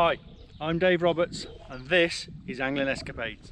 Hi, I'm Dave Roberts and this is Angling Escapades.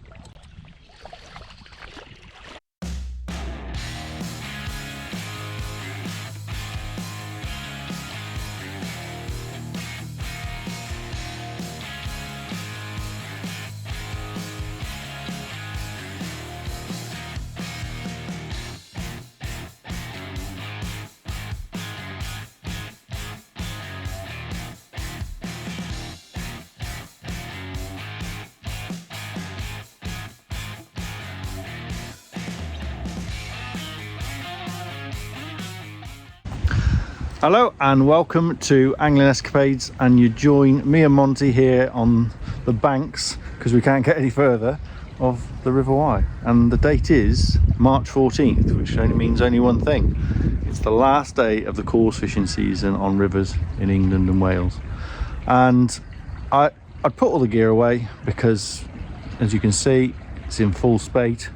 Hello and welcome to Angling Escapades, and you join me and Monty here on the banks, because we can't get any further, of the River Wye, and the date is March 14th, which only means only one thing. It's the last day of the coarse fishing season on rivers in England and Wales, and I'd put all the gear away because, as you can see, it's in full spate.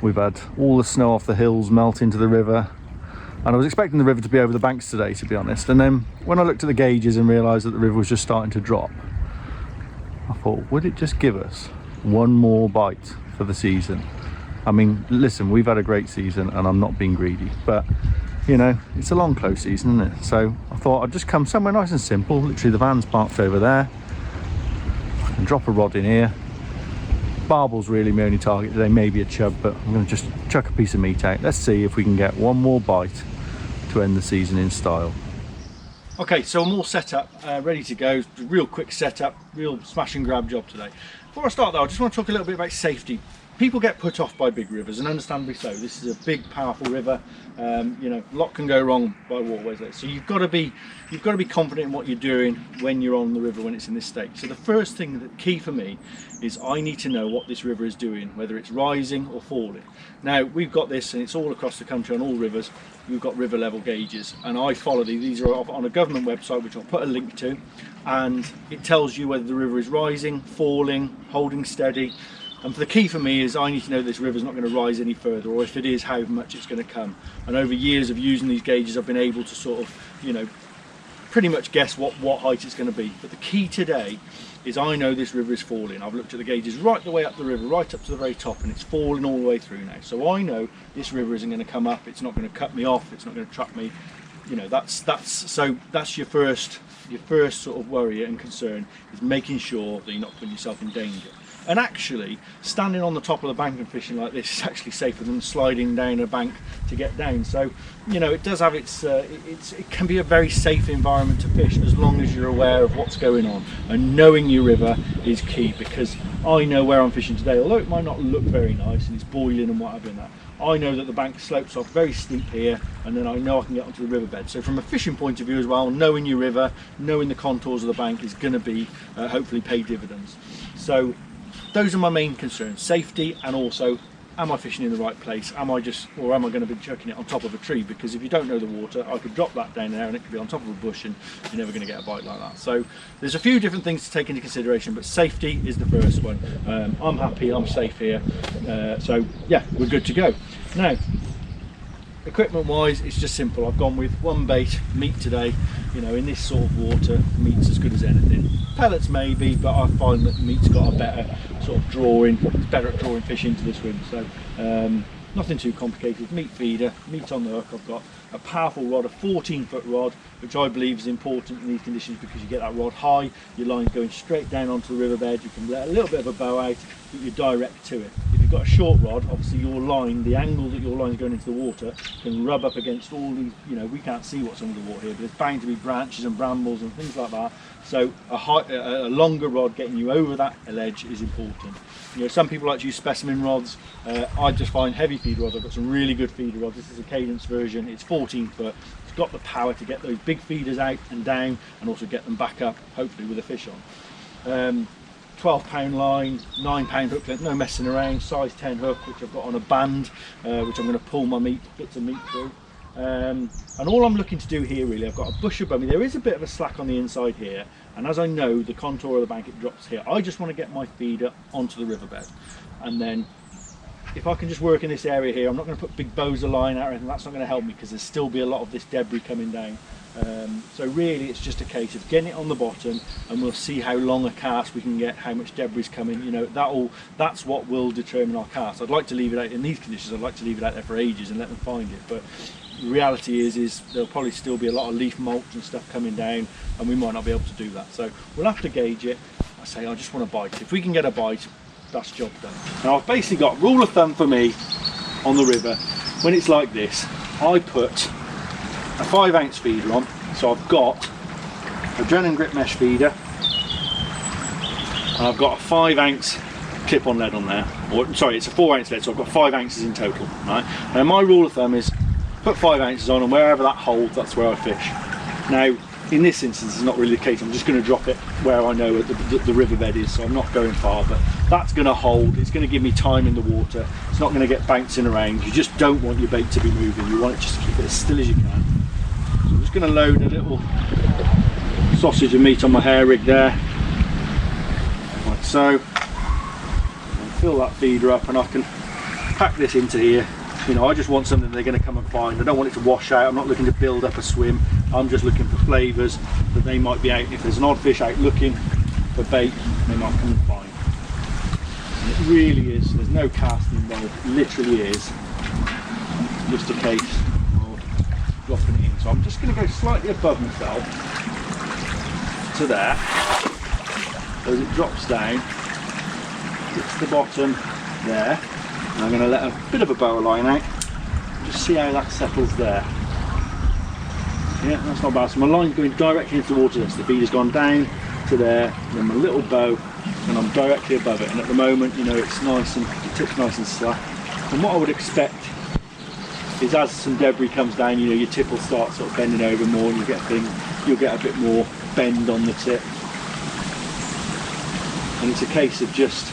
We've had all the snow off the hills melt into the river, and I was expecting the river to be over the banks today, to be honest. And then when I looked at the gauges and realised that the river was just starting to drop, I thought, would it just give us one more bite for the season? I mean, listen, we've had a great season and I'm not being greedy, but you know, it's a long, close season, isn't it? So I thought I'd just come somewhere nice and simple. Literally the van's parked over there. I can drop a rod in here. Barbel's really my only target today, maybe a chub, but I'm going to just chuck a piece of meat out. Let's see if we can get one more bite to end the season in style. Okay, so I'm all set up, ready to go. Real quick setup, real smash and grab job today. Before I start though, I just want to talk a little bit about safety. People get put off by big rivers, and understandably so. This is a big, powerful river. You know, a lot can go wrong by waterways there. So you've got to be confident in what you're doing when you're on the river, when it's in this state. So the first thing, the key for me, is I need to know what this river is doing, whether it's rising or falling. Now we've got this, and it's all across the country on all rivers. We've got river level gauges, and I follow these. These are on a government website, which I'll put a link to, and it tells you whether the river is rising, falling, holding steady. And the key for me is I need to know this river's not going to rise any further, or if it is, how much it's going to come. And over years of using these gauges, I've been able to sort of, you know, pretty much guess what height it's going to be. But the key today is I know this river is falling. I've looked at the gauges right the way up the river, right up to the very top, and it's falling all the way through now. So I know this river isn't going to come up, it's not going to cut me off, it's not going to trap me. You know, that's your first sort of worry and concern, is making sure that you're not putting yourself in danger. And actually, standing on the top of the bank and fishing like this is actually safer than sliding down a bank to get down. So, you know, it does have its, it can be a very safe environment to fish, as long as you're aware of what's going on. And knowing your river is key, because I know where I'm fishing today. Although it might not look very nice and it's boiling and what have you and that, I know that the bank slopes off very steep here, and then I know I can get onto the riverbed. So from a fishing point of view as well, knowing your river, knowing the contours of the bank is going to be hopefully pay dividends. So those are my main concerns: safety, and also, am I fishing in the right place? Am I going to be chucking it on top of a tree? Because if you don't know the water, I could drop that down there and it could be on top of a bush and you're never going to get a bite like that. So there's a few different things to take into consideration, but safety is the first one. I'm happy, I'm safe here. So yeah, we're good to go. Now, equipment wise, it's just simple. I've gone with one bait, meat today. You know, in this sort of water, meat's as good as anything. Pellets maybe, but I find that meat's got a better sort of drawing. It's better at drawing fish into this swim. So nothing too complicated. Meat feeder, meat on the hook. I've got a powerful rod, a 14-foot rod, which I believe is important in these conditions, because you get that rod high, your line's going straight down onto the riverbed. You can let a little bit of a bow out, but you're direct to it. If you've got a short rod, obviously your line, the angle that your line is going into the water, can rub up against all these, you know, we can't see what's under the water here, but there's bound to be branches and brambles and things like that. So a longer rod getting you over that ledge is important. You know, some people like to use specimen rods. I just find heavy feeder rods. I've got some really good feeder rods. This is a Cadence version. It's 14 foot. It's got the power to get those big feeders out and down, and also get them back up, hopefully with a fish on. 12-pound line, 9-pound hook length, no messing around. Size 10 hook, which I've got on a band, which I'm going to pull my bits of meat through. And all I'm looking to do here, really, I've got a bush above me. There is a bit of a slack on the inside here, and as I know the contour of the bank, it drops here. I just want to get my feeder onto the riverbed, and then if I can just work in this area here, I'm not going to put big bows of line out or anything. That's not going to help me, because there's still be a lot of this debris coming down. So really it's just a case of getting it on the bottom, and we'll see how long a cast we can get, how much debris coming, you know, that's what will determine our cast. I'd like to leave it out in these conditions, I'd like to leave it out there for ages and let them find it, but the reality is there'll probably still be a lot of leaf mulch and stuff coming down, and we might not be able to do that. So we'll have to gauge it. I say I just want a bite. If we can get a bite, that's job done. Now I've basically got rule of thumb for me on the river, when it's like this, I put a 5-ounce feeder on. So I've got a Drennan grip mesh feeder, and I've got a 5-ounce clip-on lead on there. Or sorry, it's a 4-ounce lead, so I've got 5 ounces in total. Right? Now my rule of thumb is put 5 ounces on, and wherever that holds, that's where I fish. Now in this instance, it's not really the case. I'm just going to drop it where I know the riverbed is, so I'm not going far. But that's going to hold. It's going to give me time in the water. It's not going to get bouncing around. You just don't want your bait to be moving. You want it just to keep it as still as you can. I'm just going to load a little sausage of meat on my hair rig there, like so. Fill that feeder up, and I can pack this into here. You know, I just want something they're going to come and find. I don't want it to wash out. I'm not looking to build up a swim. I'm just looking for flavours that they might be out. If there's an odd fish out looking for bait, they might come and find. And it really is, there's no casting involved. It literally is just a case of dropping it in. So I'm just going to go slightly above myself to there, as it drops down, hits the bottom there. And I'm going to let a bit of a boa line out, just see how that settles there. Yeah, that's not bad. So my line's going directly into the water. The feeder's gone down to there, and then my little bow, and I'm directly above it. And at the moment, you know, it's nice and the tip's nice and slack. And what I would expect is, as some debris comes down, you know, your tip will start sort of bending over more, and you'll get a bit more bend on the tip. And it's a case of just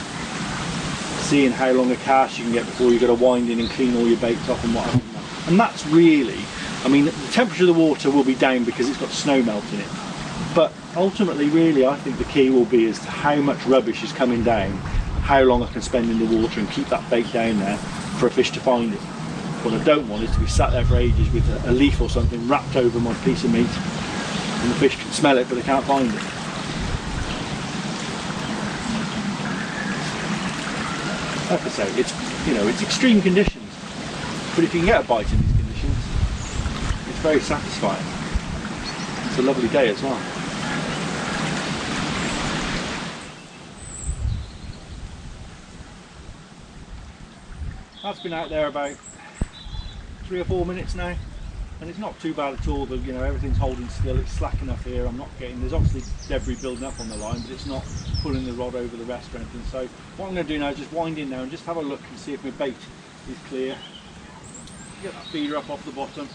seeing how long a cast you can get before you've got to wind in and clean all your baits off and whatever. And that's really, I mean, the temperature of the water will be down because it's got snow melt in it. But ultimately, really, I think the key will be as to how much rubbish is coming down, how long I can spend in the water and keep that bait down there for a fish to find it. What I don't want is to be sat there for ages with a leaf or something wrapped over my piece of meat, and the fish can smell it but they can't find it. Like I say, it's, you know, it's extreme conditions, but if you can get a bite in these conditions, it's very satisfying. It's a lovely day as well. I've been out there about 3 or 4 minutes now, and it's not too bad at all. You know, everything's holding still. It's slack enough here. I'm not getting, there's obviously debris building up on the line, but it's not pulling the rod over the rest or anything. So what I'm going to do now is just wind in now and just have a look and see if my bait is clear. Get that feeder up off the bottom.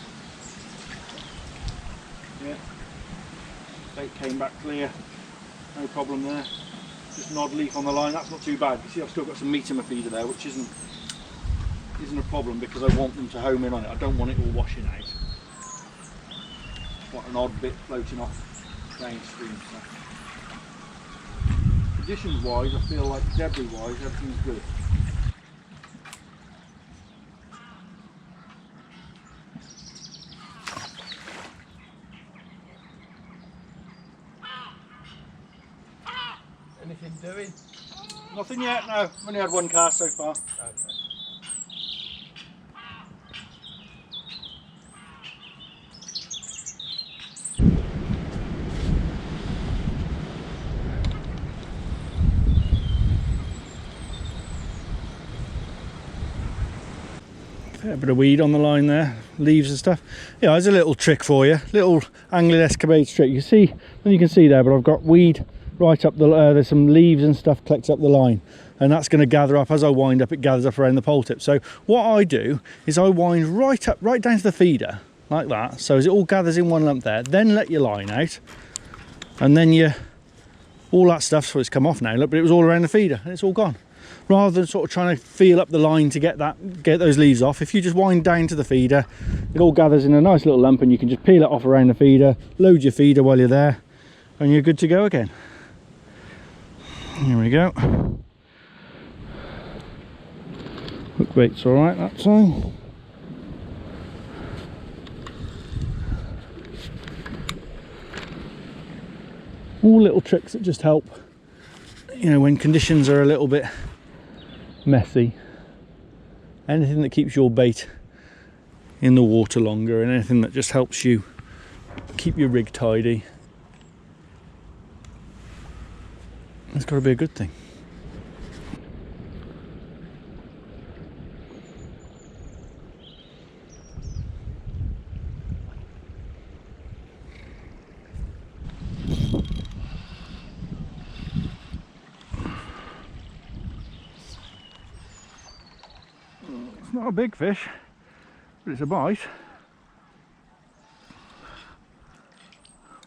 Yeah, bait came back clear, no problem there. Just an odd leaf on the line, that's not too bad. You see, I've still got some meat in my feeder there, which isn't a problem because I want them to home in on it. I don't want it all washing out. Quite an odd bit floating off downstream. So. Conditions wise, I feel like debris wise, everything's good. Anything doing? Nothing yet, no. I've only had one cast so far. Okay. A bit of weed on the line there, leaves and stuff. Yeah, there's a little trick for you, little angling escapade trick. You see, you can see there, but I've got weed right up the, there's some leaves and stuff collects up the line, and that's going to gather up as I wind up. It gathers up around the pole tip. So what I do is I wind right up, right down to the feeder like that. So as it all gathers in one lump there, then let your line out, and then you, all that stuff, so it's come off now. Look, but it was all around the feeder, and it's all gone. Rather than sort of trying to feel up the line to get those leaves off, if you just wind down to the feeder, it all gathers in a nice little lump, and you can just peel it off around the feeder, load your feeder while you're there, and you're good to go again. Here we go. Hook bait's all right that time. All little tricks that just help, you know, when conditions are a little bit messy. Anything that keeps your bait in the water longer, and anything that just helps you keep your rig tidy, it's got to be a good thing. It's not a big fish, but it's a bite.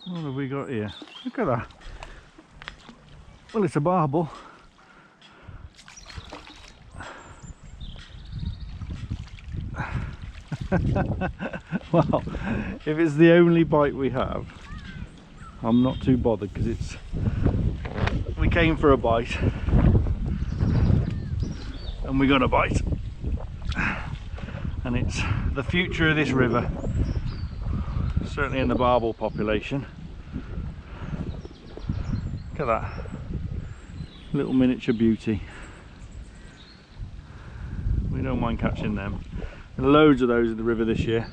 What have we got here? Look at that. Well, it's a barbel. Well, if it's the only bite we have, I'm not too bothered, because we came for a bite and we got a bite, and it's the future of this river, certainly in the barbel population. Look at that little miniature beauty. We don't mind catching them. There are loads of those in the river this year.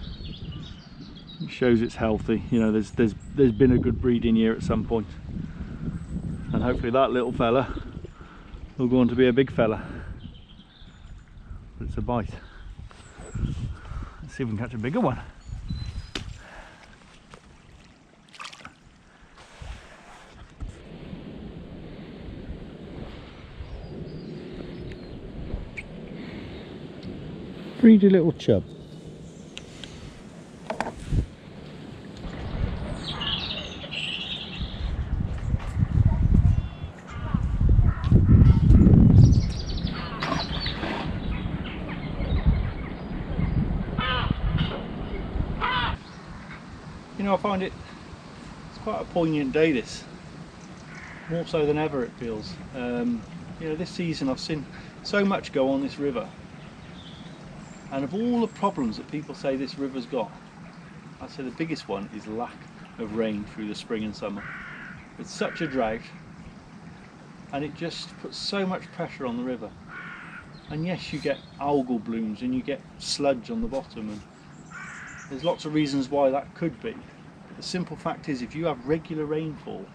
It shows it's healthy. You know, there's been a good breeding year at some point, and hopefully that little fella will go on to be a big fella. But it's a bite. Let's see if we can catch a bigger one. Greedy little chub. You know, I find it's quite a poignant day, this, more so than ever it feels. You know, this season I've seen so much go on this river, and of all the problems that people say this river's got, I'd say the biggest one is lack of rain through the spring and summer. It's such a drought, and it just puts so much pressure on the river. And yes, you get algal blooms and you get sludge on the bottom, and there's lots of reasons why that could be. But the simple fact is, if you have regular rainfall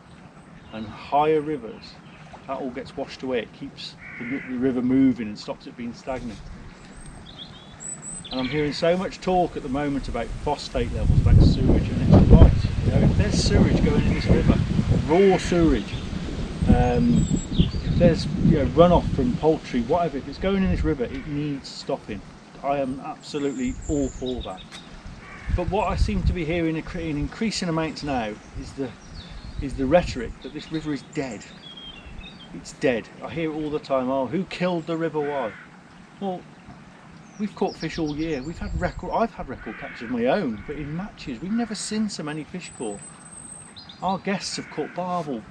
and higher rivers, that all gets washed away. It keeps the river moving and stops it being stagnant. And I'm hearing so much talk at the moment about phosphate levels, about sewage, and it's right. You know, if there's sewage going in this river, raw sewage, if there's, you know, runoff from poultry, whatever, if it's going in this river, it needs stopping. I am absolutely all for that. But what I seem to be hearing in increasing amounts now is the rhetoric that this river is dead. It's dead. I hear it all the time. Oh, who killed the River Wye? Well, we've caught fish all year. I've had record catches of my own, but in matches we've never seen so many fish caught. Our guests have caught barbel,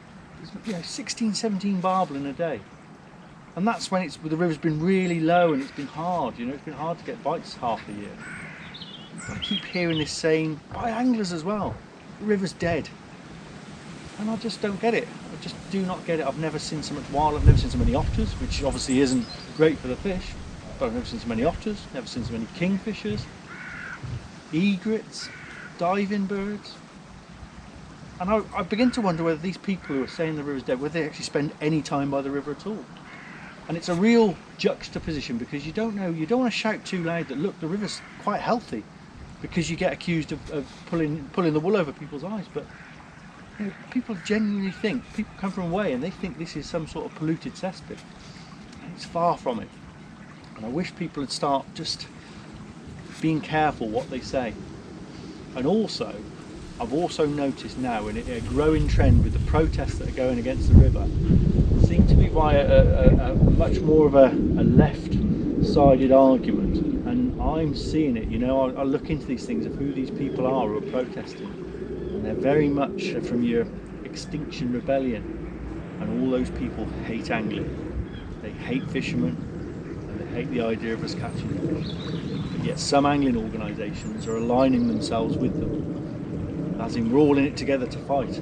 you know, 16, 17 barbel in a day, and that's when the river's been really low and it's been hard. You know, it's been hard to get bites half the year. I keep hearing this saying by anglers as well: the river's dead, and I just don't get it. I just do not get it. I've never seen so much wild. I've never seen so many otters, which obviously isn't great for the fish. But I've never seen so many otters, never seen so many kingfishers, egrets, diving birds. And I begin to wonder whether these people who are saying the river's dead, whether they actually spend any time by the river at all. And it's a real juxtaposition, because you don't know, you don't want to shout too loud that, look, the river's quite healthy, because you get accused of pulling the wool over people's eyes. But you know, people genuinely think, people come from away and they think this is some sort of polluted cesspit. And it's far from it. And I wish people would start just being careful what they say. And also, I've also noticed now in a growing trend with the protests that are going against the river, seem to be by a much more of a left-sided argument. And I'm seeing it, you know, I look into these things of who these people are who are protesting. And they're very much from your Extinction Rebellion. And all those people hate angling. They hate fishermen. Hate the idea of us catching fish, but yet some angling organisations are aligning themselves with them, as in we're all in it together to fight.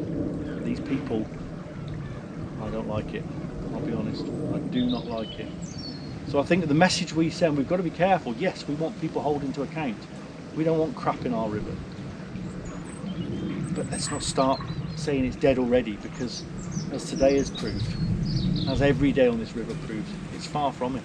These people I don't like it, I'll be honest. I do not like it. So I think that the message we send, we've got to be careful. Yes, we want people holding to account. We don't want crap in our river. But let's not start saying it's dead already, because as today has proved, as every day on this river proved, it's far from it.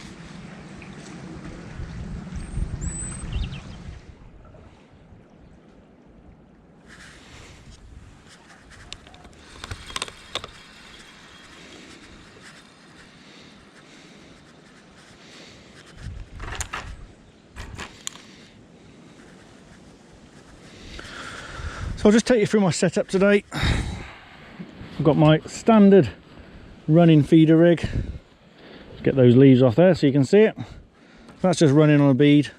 So I'll just take you through my setup today. I've got my standard running feeder rig. Let's get those leaves off there so you can see it. That's just running on a bead.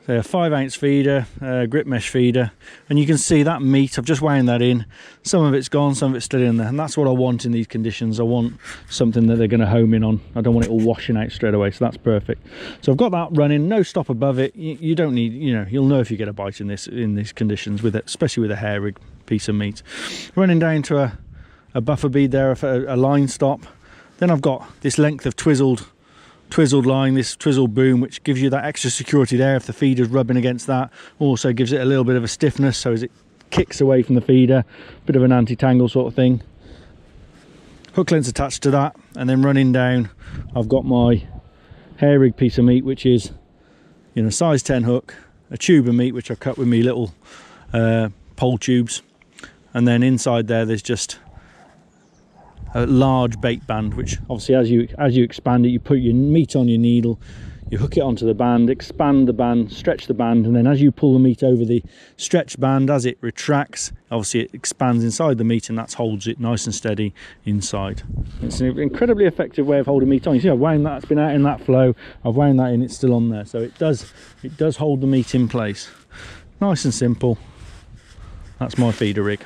So a 5-ounce feeder, grip mesh feeder, and you can see that meat, I've just wound that in. Some of it's gone, some of it's still in there, and that's what I want in these conditions. I want something that they're going to home in on. I don't want it all washing out straight away, so that's perfect. So I've got that running, no stop above it. You don't need, you know, you'll know if you get a bite in these conditions with it, especially with a hair rig piece of meat. Running down to a buffer bead there for a line stop. Then I've got this length of twizzled line, this twizzled boom, which gives you that extra security there if the feeder's rubbing against that. Also gives it a little bit of a stiffness, so as it kicks away from the feeder, bit of an anti-tangle sort of thing. Hook length's attached to that, and then running down I've got my hair rig piece of meat, which is, you know, size 10 hook, a tube of meat which I've cut with me little pole tubes, and then inside there's just a large bait band, which obviously as you expand it, you put your meat on your needle, you hook it onto the band, expand the band, stretch the band, and then as you pull the meat over the stretched band, as it retracts, obviously it expands inside the meat, and that holds it nice and steady inside. It's an incredibly effective way of holding meat on. You see I've wound that, it's been out in that flow, I've wound that in, it's still on there, so it does hold the meat in place. Nice and simple. That's my feeder rig.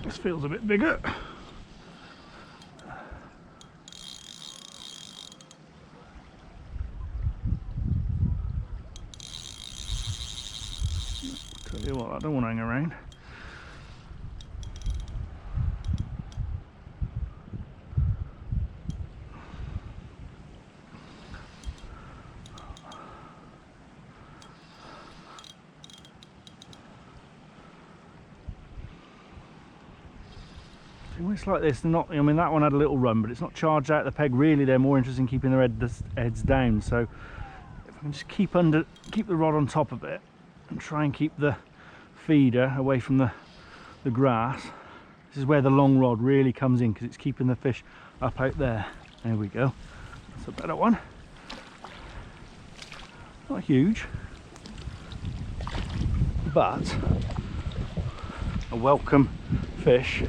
This feels a bit bigger. Tell you what, I don't want to hang around. When it's like this, they're not, I mean, that one had a little run, but it's not charged out the peg really. They're more interested in keeping their heads down. So if I can just keep the rod on top of it and try and keep the feeder away from the grass. This is where the long rod really comes in, because it's keeping the fish up out there. There we go, that's a better one. Not huge, but a welcome fish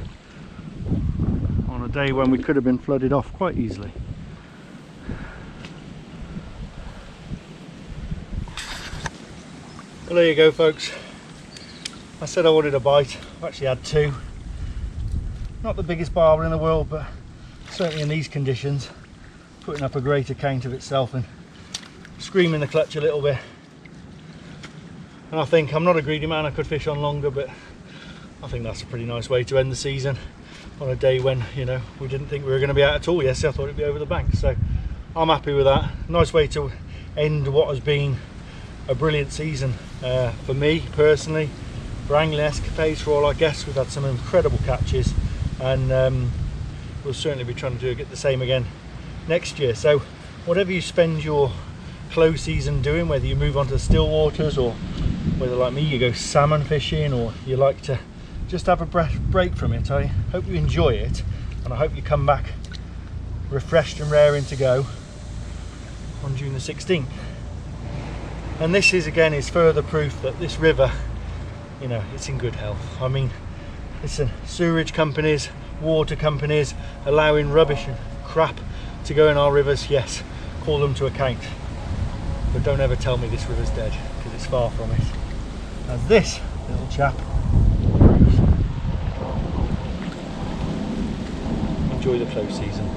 on a day when we could have been flooded off quite easily. Well, there you go, folks. I said I wanted a bite. I've actually had two. Not the biggest barber in the world, but certainly in these conditions, putting up a great account of itself and screaming the clutch a little bit. And I think, I'm not a greedy man, I could fish on longer, but I think that's a pretty nice way to end the season on a day when, you know, we didn't think we were going to be out at all yesterday. I thought it'd be over the bank, so I'm happy with that. Nice way to end what has been a brilliant season for me personally, for Angling Escapades, for all our guests. We've had some incredible catches, and we'll certainly be trying to get the same again next year. So whatever you spend your close season doing, whether you move on to the still waters, or whether like me you go salmon fishing, or you like to just have a break from it, I hope you enjoy it, and I hope you come back refreshed and raring to go on June the 16th. And this is further proof that this river, you know, it's in good health. I mean, listen, sewerage companies, water companies allowing rubbish and crap to go in our rivers, yes, call them to account, but don't ever tell me this river's dead, because it's far from it. As this little chap proves. Enjoy the close season.